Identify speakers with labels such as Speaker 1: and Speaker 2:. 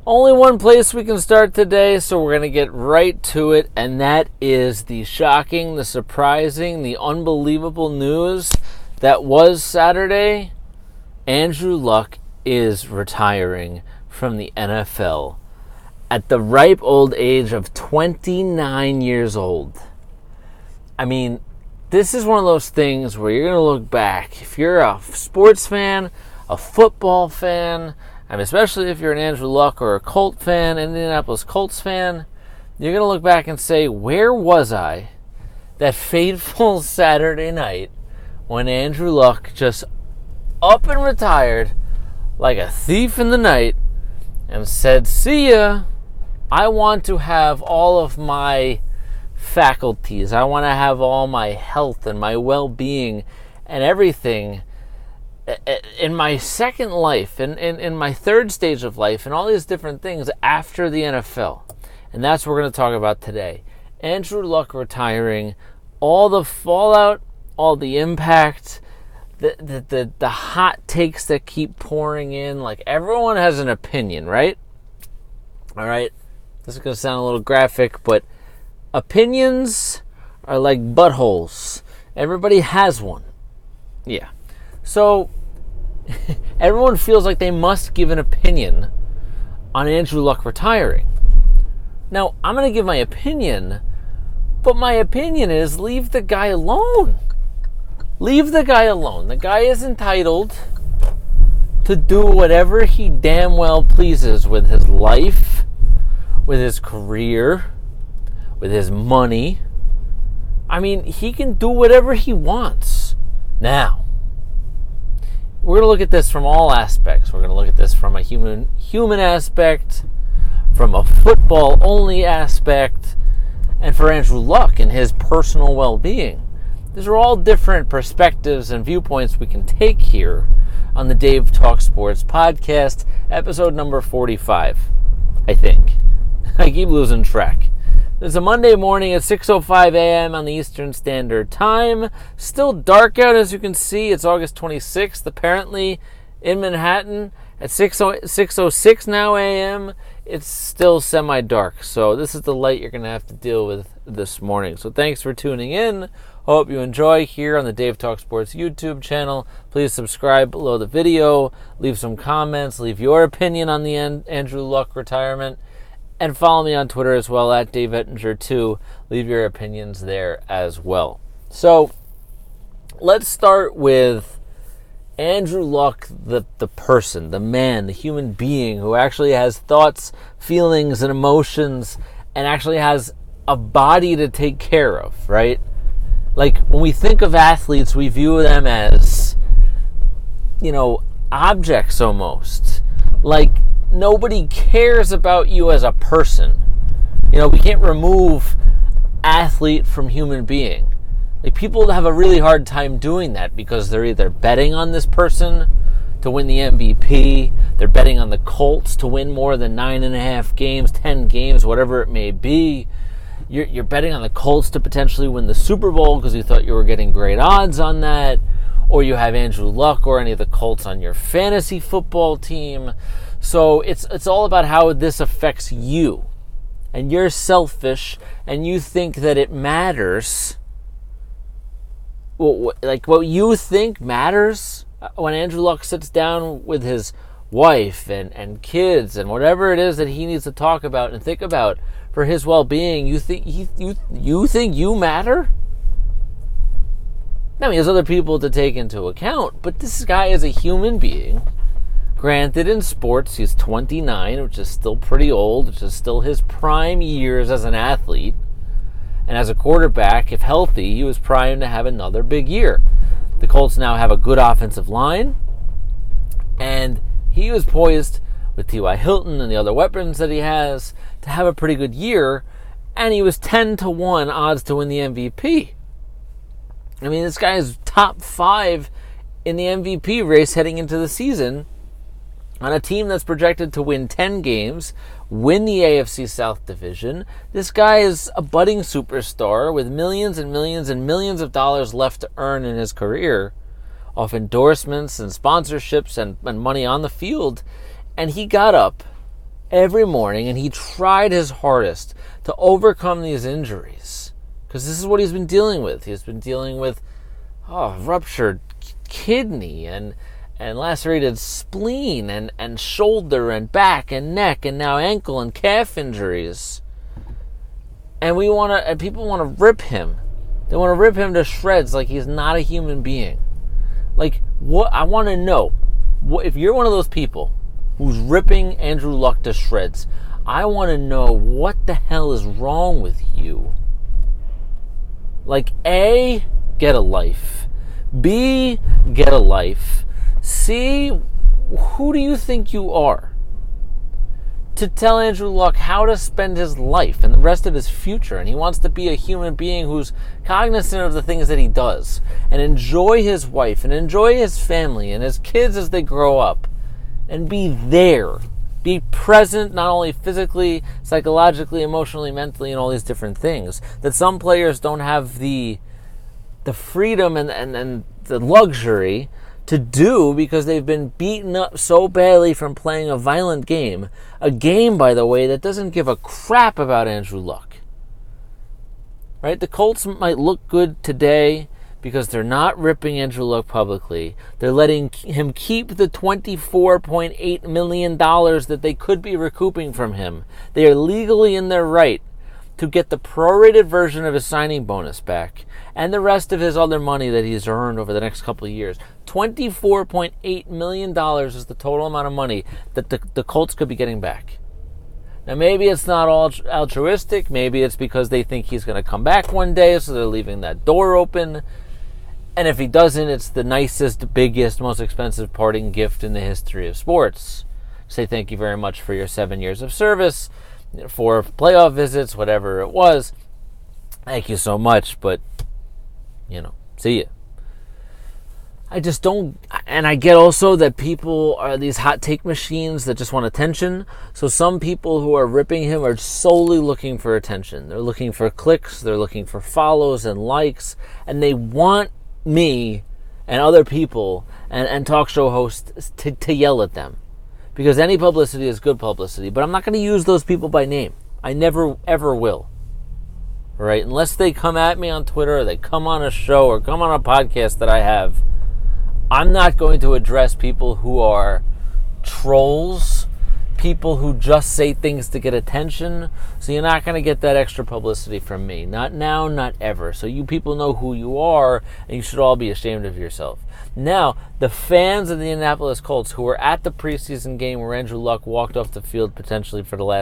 Speaker 1: Only one place we can start today, so we're going to get right to it, and that is the shocking, the surprising, the unbelievable news that was Saturday. Andrew Luck is retiring from the NFL at the ripe old age of 29 years old. I mean, this is one of those things where you're going to look back. If you're a sports fan, a football fan, and especially if you're an Andrew Luck or a Colt fan, Indianapolis Colts fan, you're going to look back and say, where was I that fateful Saturday night when Andrew Luck just up and retired like a thief in the night and said, see ya, I want to have all of my faculties. I want to have all my health and my well-being and everything in my second life, in my third stage of life, and all these different things after the NFL. And that's what we're going to talk about today. Andrew Luck retiring, all the fallout, all the impact, the hot takes that keep pouring in. Like, everyone has an opinion, right? All right, this is going to sound a little graphic, but opinions are like buttholes. Everybody has one. Yeah. So, everyone feels like they must give an opinion on Andrew Luck retiring. Now, I'm going to give my opinion, but my opinion is leave the guy alone. Leave the guy alone. The guy is entitled to do whatever he damn well pleases with his life, with his career, with his money. I mean, he can do whatever he wants. Now, we're going to look at this from all aspects. We're going to look at this from a human aspect, from a football-only aspect, and for Andrew Luck and his personal well-being. These are all different perspectives and viewpoints we can take here on the Dave Talk Sports podcast, episode number 45, I think. I keep losing track. It's a Monday morning at 6:05 a.m. on the Eastern Standard Time. Still dark out, as you can see. It's August 26th, apparently, in Manhattan. At 6:06 now a.m., it's still semi-dark. So this is the light you're going to have to deal with this morning. So thanks for tuning in. Hope you enjoy here on the Dave Talk Sports YouTube channel. Please subscribe below the video. Leave some comments. Leave your opinion on the Andrew Luck retirement. And follow me on Twitter as well, at Dave Ettinger2. Leave your opinions there as well. So, let's start with Andrew Luck, the person, the man, the human being who actually has thoughts, feelings, and emotions, and actually has a body to take care of, right? Like, when we think of athletes, we view them as, objects almost. Like, nobody cares about you as a person. We can't remove athlete from human being. Like, people have a really hard time doing that because they're either betting on this person to win the MVP, they're betting on the Colts to win more than 9.5 games, 10 games, whatever it may be. You're betting on the Colts to potentially win the Super Bowl because you thought you were getting great odds on that. Or you have Andrew Luck or any of the Colts on your fantasy football team. So it's all about how this affects you. And you're selfish and you think that it matters. Like, what you think matters when Andrew Luck sits down with his wife and kids and whatever it is that he needs to talk about and think about for his well-being. You think you matter? Now, he has other people to take into account, but this guy is a human being. Granted, in sports, he's 29, which is still pretty old, which is still his prime years as an athlete. And as a quarterback, if healthy, he was primed to have another big year. The Colts now have a good offensive line, and he was poised with T.Y. Hilton and the other weapons that he has to have a pretty good year, and he was 10-1 odds to win the MVP. I mean, this guy is top 5 in the MVP race heading into the season on a team that's projected to win 10 games, win the AFC South Division. This guy is a budding superstar with millions and millions and millions of dollars left to earn in his career off endorsements and sponsorships and money on the field. And he got up every morning, and he tried his hardest to overcome these injuries. Because this is what he's been dealing with. He's been dealing with ruptured kidney and lacerated spleen and shoulder and back and neck and now ankle and calf injuries. And people want to rip him. They want to rip him to shreds like he's not a human being. Like, what I want to know, if you're one of those people who's ripping Andrew Luck to shreds, I want to know what the hell is wrong with you. Like, A, get a life. B, get a life. C, who do you think you are to tell Andrew Luck how to spend his life and the rest of his future? And he wants to be a human being who's cognizant of the things that he does and enjoy his wife and enjoy his family and his kids as they grow up and be there. Be present, not only physically, psychologically, emotionally, mentally, and all these different things that some players don't have the freedom and the luxury to do because they've been beaten up so badly from playing a violent game. A game, by the way, that doesn't give a crap about Andrew Luck. Right? The Colts might look good today because they're not ripping Andrew Luck publicly. They're letting him keep the $24.8 million that they could be recouping from him. They are legally in their right to get the prorated version of his signing bonus back and the rest of his other money that he's earned over the next couple of years. $24.8 million is the total amount of money that the Colts could be getting back. Now, maybe it's not all altruistic. Maybe it's because they think he's going to come back one day, so they're leaving that door open. And if he doesn't, it's the nicest, biggest, most expensive parting gift in the history of sports. Say thank you very much for your 7 years of service, 4 playoff visits, whatever it was. Thank you so much, but, see ya. I just don't, and I get also that people are these hot take machines that just want attention. So some people who are ripping him are solely looking for attention. They're looking for clicks, they're looking for follows and likes, and they want me and other people and talk show hosts to yell at them. Because any publicity is good publicity, but I'm not going to use those people by name. I never, ever will. Right? Unless they come at me on Twitter or they come on a show or come on a podcast that I have, I'm not going to address people who are trolls, people who just say things to get attention. So you're not going to get that extra publicity from me. Not now, not ever. So you people know who you are, and you should all be ashamed of yourself. Now, the fans of the Indianapolis Colts who were at the preseason game where Andrew Luck walked off the field potentially for the last